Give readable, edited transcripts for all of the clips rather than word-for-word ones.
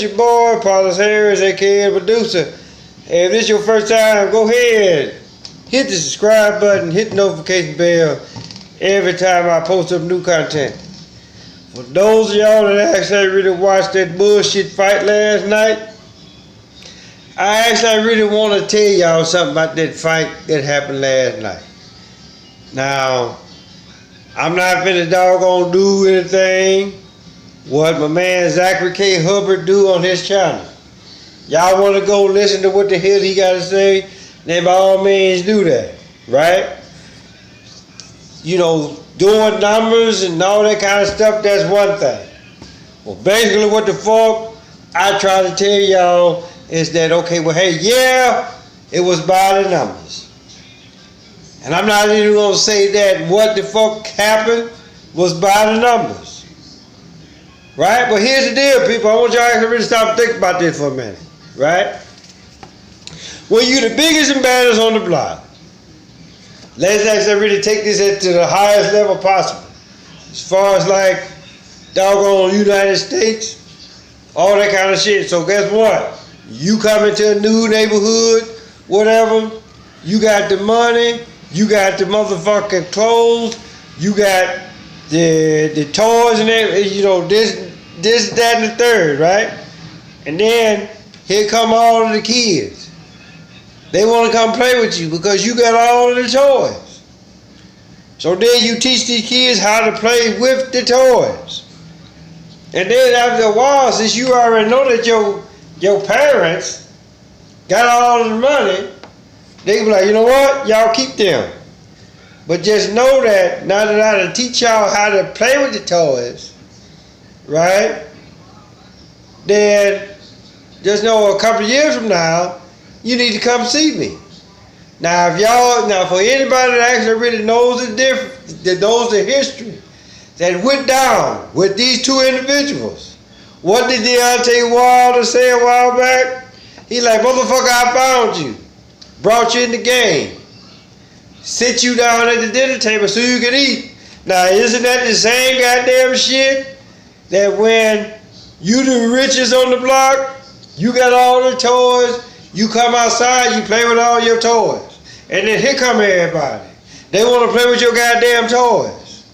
It's your boy, Paulus Harris, aka Producer. Hey, if this is your first time, go ahead. Hit the subscribe button, hit the notification bell every time I post up new content. For those of y'all that actually really watched that bullshit fight last night, I actually really want to tell y'all something about that fight that happened last night. Now, I'm not finna doggone do anything what my man Zachary K. Hubbard do on his channel. Y'all want to go listen to what the hell he got to say, then by all means do that, right? You know, doing numbers and all that kind of stuff, that's one thing. Well, basically what the fuck I try to tell y'all is that, okay, well, hey, yeah, it was by the numbers. And I'm not even going to say that what the fuck happened was by the numbers. Right? But here's the deal, people. I want y'all to really stop and think about this for a minute. Right? When you're the biggest and baddest on the block, let's actually really take this to the highest level possible. As far as like doggone United States, all that kind of shit. So guess what? You come into a new neighborhood, whatever, you got the money, you got the motherfucking clothes, you got the toys and everything, you know, this, that, and the third, right? And then here come all of the kids. They want to come play with you because you got all of the toys. So then you teach these kids how to play with the toys. And then after a while, since you already know that your parents got all of the money, they can be like, you know what? Y'all keep them. But just know that now that I done teach y'all how to play with the toys, right? Then just know a couple of years from now, you need to come see me. Now, for anybody that actually really knows the difference, that knows the history that went down with these two individuals, what did Deontay Wilder say a while back? He like, motherfucker, I found you, brought you in the game, sit you down at the dinner table so you can eat. Now, isn't that the same goddamn shit that when you the richest on the block, you got all the toys, you come outside, you play with all your toys. And then here come everybody. They want to play with your goddamn toys.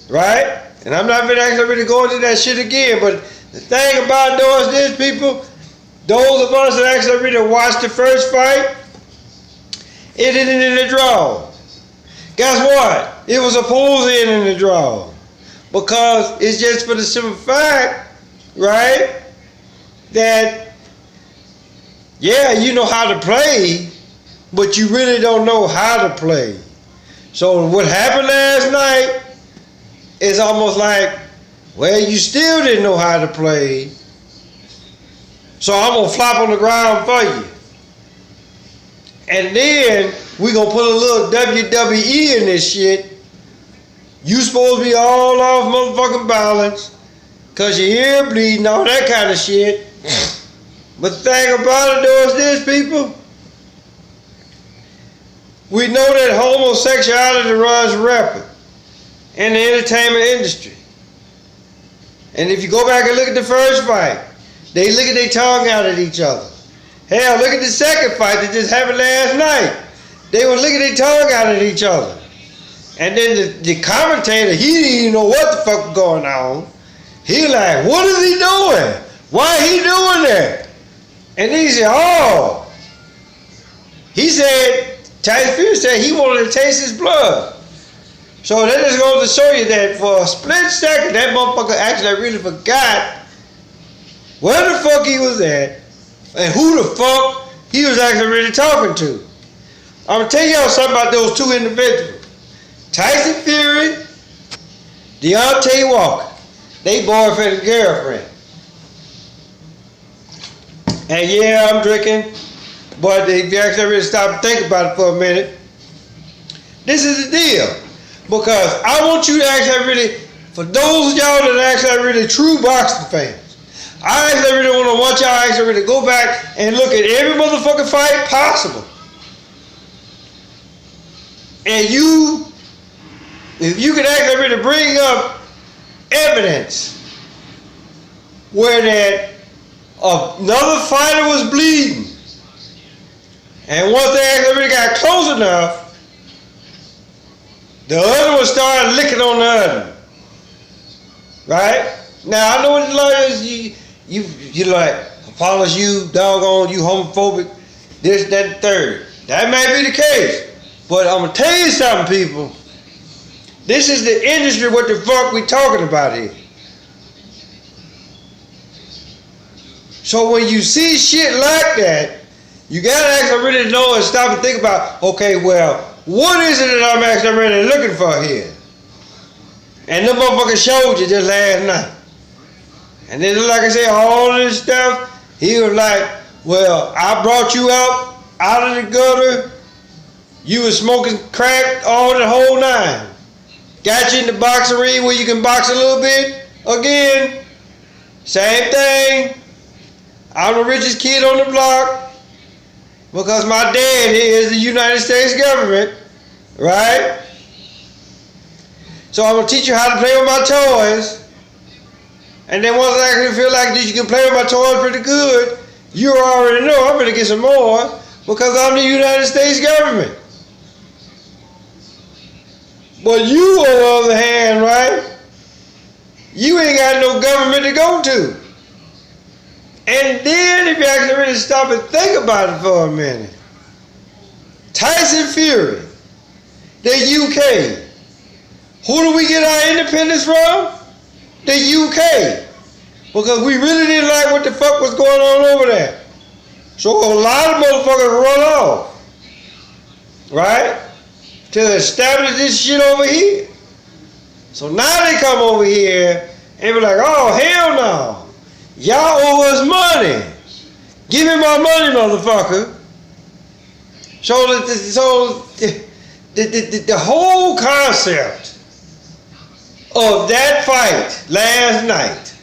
Right? And I'm not actually really going to that shit again, but the thing about this, people, those of us that actually really watched the first fight, it ended in a draw. Guess what? It was supposed to end in a draw. Because it's just for the simple fact, right, that, yeah, you know how to play, but you really don't know how to play. So what happened last night is almost like, well, you still didn't know how to play, so I'm going to flop on the ground for you. And then we going to put a little WWE in this shit. You supposed to be all off motherfucking balance because your ear bleeding, all that kind of shit. But the thing about it though is this, people. We know that homosexuality runs rampant in the entertainment industry. And if you go back and look at the first fight, they look at their tongue out at each other. Hell, look at the second fight that just happened last night. They were looking their tongue out at each other. And then the commentator, he didn't even know what the fuck was going on. He like, what is he doing? Why he doing that? And he said, oh. He said, Tyson Fury said he wanted to taste his blood. So that just goes to show you that for a split second, that motherfucker actually really forgot where the fuck he was at and who the fuck he was actually really talking to. I'm going to tell y'all something about those two individuals. Tyson Fury, Deontay Walker, they boyfriend and girlfriend. And yeah, I'm drinking, but if you actually really stop and think about it for a minute, this is the deal. Because I want you to actually really, for those of y'all that are actually really true boxing fans, I actually really want y'all actually really go back and look at every motherfucking fight possible. And if you could actually really bring up evidence where that Another fighter was bleeding. And once they actually got close enough, the other one started licking on the other. Right? Now I know what the lawyers you like, Apollos, you doggone, you homophobic, this, that, and third. That may be the case. But I'm gonna tell you something, people. This is the industry, what the fuck we talking about here. So when you see shit like that, you gotta actually really know and stop and think about, okay, well, what is it that I'm actually really looking for here? And the motherfucker showed you just last night. And then, like I said, all of this stuff, he was like, well, I brought you out of the gutter. You was smoking crack all the whole nine. Got you in the boxing ring where you can box a little bit. Again, same thing. I'm the richest kid on the block because my dad is the United States government, right? So I'm going to teach you how to play with my toys. And then once I actually feel like that you can play with my toys pretty good, you already know I'm going to get some more because I'm the United States government. But you, on the other hand, right? You ain't got no government to go to. And then if you actually really stop and think about it for a minute, Tyson Fury, the UK. Who do we get our independence from? The UK. Because we really didn't like what the fuck was going on over there. So a lot of motherfuckers run off. Right? To establish this shit over here. So now they come over here and be like, oh, hell no. Y'all owe us money. Give me my money, motherfucker. So the whole concept of that fight last night,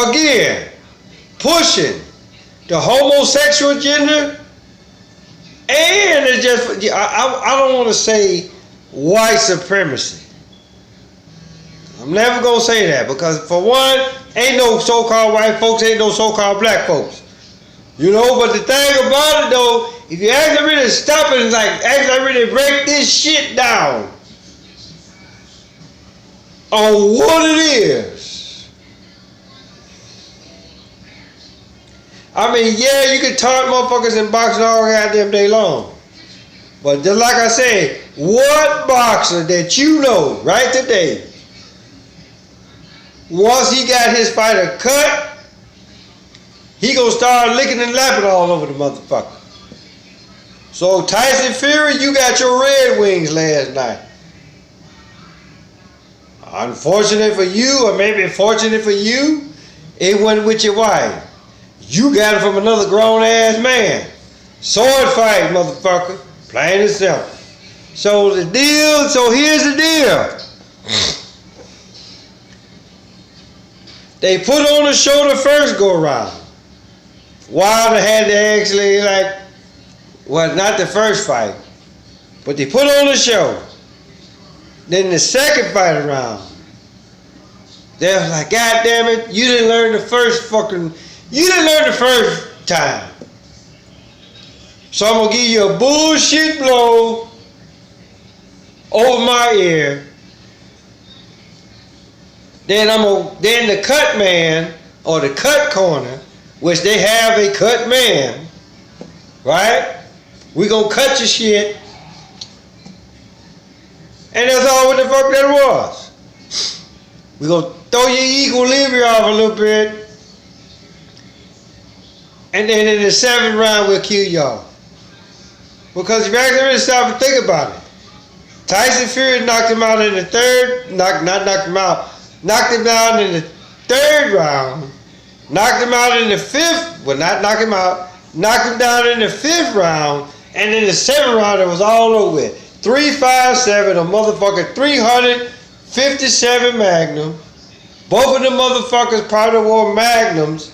again, pushing the homosexual agenda, and it's just, I don't want to say white supremacy. I'm never going to say that because, for one, ain't no so-called white folks, ain't no so-called black folks. You know, but the thing about it, though, if you actually really stop and like actually really break this shit down on what it is. I mean, yeah, you can taunt motherfuckers in boxing all goddamn day long. But just like I said, what boxer that you know right today, once he got his fighter cut, he gonna start licking and lapping all over the motherfucker. So Tyson Fury, you got your Red Wings last night. Unfortunate for you, or maybe fortunate for you, it wasn't with your wife. You got it from another grown-ass man. Sword fight, motherfucker. Plain and simple. So here's the deal. They put on the show the first go-around. Wilder had to actually, well, not the first fight, but they put on the show. Then the second fight around, they was like, God damn it, you didn't learn the first time. So I'm gonna give you a bullshit blow over my ear. Then the cut man or the cut corner, which they have a cut man, right? We gonna cut your shit. And that's all what the fuck that was. We gonna throw your equilibrium off a little bit. And then in the 7th round, we'll kill y'all. Because if you actually really stop and think about it, Tyson Fury knocked him out in the knocked him down in the 3rd round, knocked him out in the 5th, well, not knock him out, knocked him down in the 5th round, and in the 7th round, it was all over with. 357, a motherfucker 357 Magnum. Both of the motherfuckers probably wore Magnums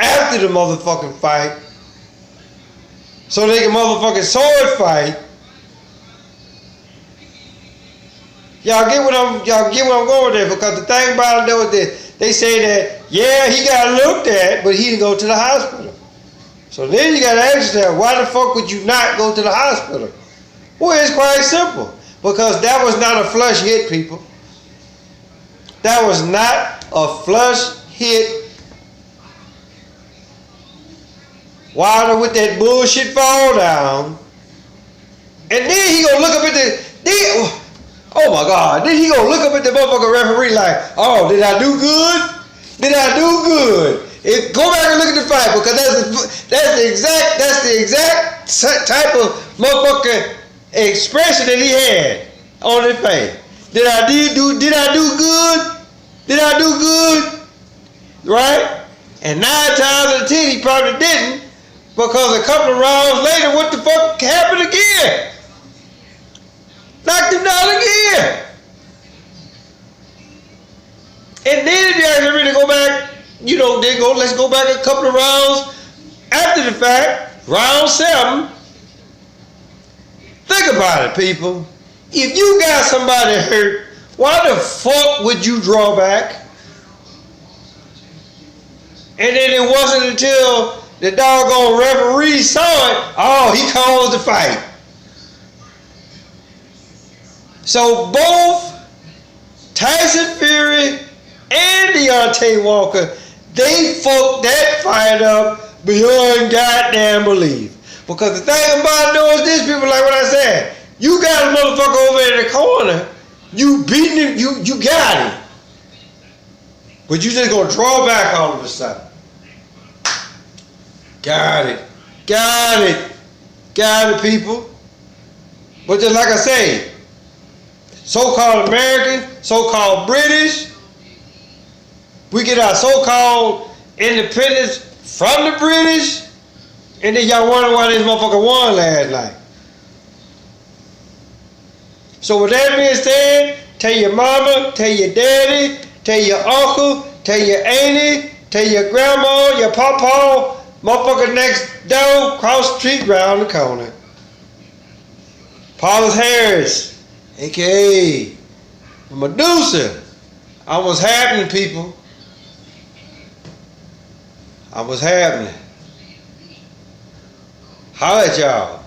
after the motherfucking fight, so they can motherfucking sword fight. Y'all get what I'm going with there, because the thing about it though is that they say that Yeah, he got looked at, but he didn't go to the hospital. So then you got to ask yourself, why the fuck would you not go to the hospital? Well, it's quite simple. Because that was not a flush hit, people. That was not a flush hit. Wilder with that bullshit fall down. And then he gonna look up at oh my God, then he gonna look up at the motherfucking referee like, oh, did I do good? Did I do good? Go back and look at the fight, because that's the exact type of motherfucking expression that he had on his face. Did I do good? Did I do good? Right? And 9 times out of 10 he probably didn't, because a couple of rounds later, what the fuck happened again? Knocked him down again. And then if you actually really go back, let's go back a couple of rounds after the fact, round 7. Think about it, people. If you got somebody hurt, why the fuck would you draw back? And then it wasn't until the doggone referee saw it, oh, he caused the fight. So both Tyson Fury and Deontay Walker, they fucked that fight up beyond goddamn belief. Because the thing about it is this, people, like what I said, you got a motherfucker over in the corner, you beating him, you got him. But you just gonna draw back all of a sudden. Got it, people. But just like I say, so-called American, so-called British, we get our so-called independence from the British, and then y'all wonder why this motherfucker won last night. So with that being said, tell your mama, tell your daddy, tell your uncle, tell your auntie, tell your grandma, your pawpaw, motherfucker next door, cross the street, round the corner. Paulus Harris, a.k.a. Medusa. I was happening, people. I was happening. Holla at y'all.